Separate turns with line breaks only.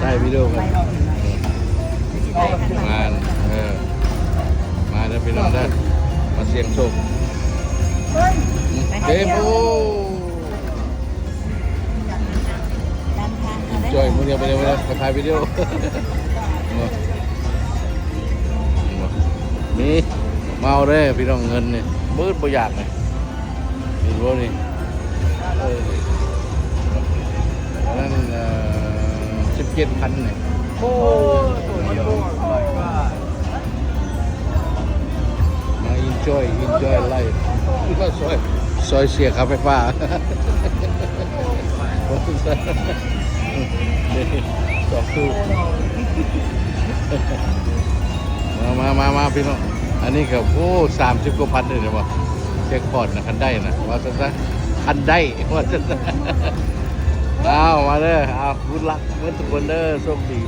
ถ่ายวิดีโอกันมามาเด้อพี่น้องเด้อมาเสียงโชคเดโมจอยมึงเดียวไปเดียวไปเลยมาถ่ายวิดีโอมีเมาเด้พี่น้องเงินเนี่ยมืดประหยัดเลยเห็นบ่นี่นั่น17,000เนี่ยโอ้มา enjoy life ก็ซอยเสียครับไฟฟ้าสองคู่มาพี่น้องอันนี้กับโอ้30 กว่าพันเลยนะวะเช็คพอร์ตนะคันได้นะว่าซะคันได้ว่าซะเอามาเด้อเอาคุณรักเมื่อทุกคนเด้อโชคดี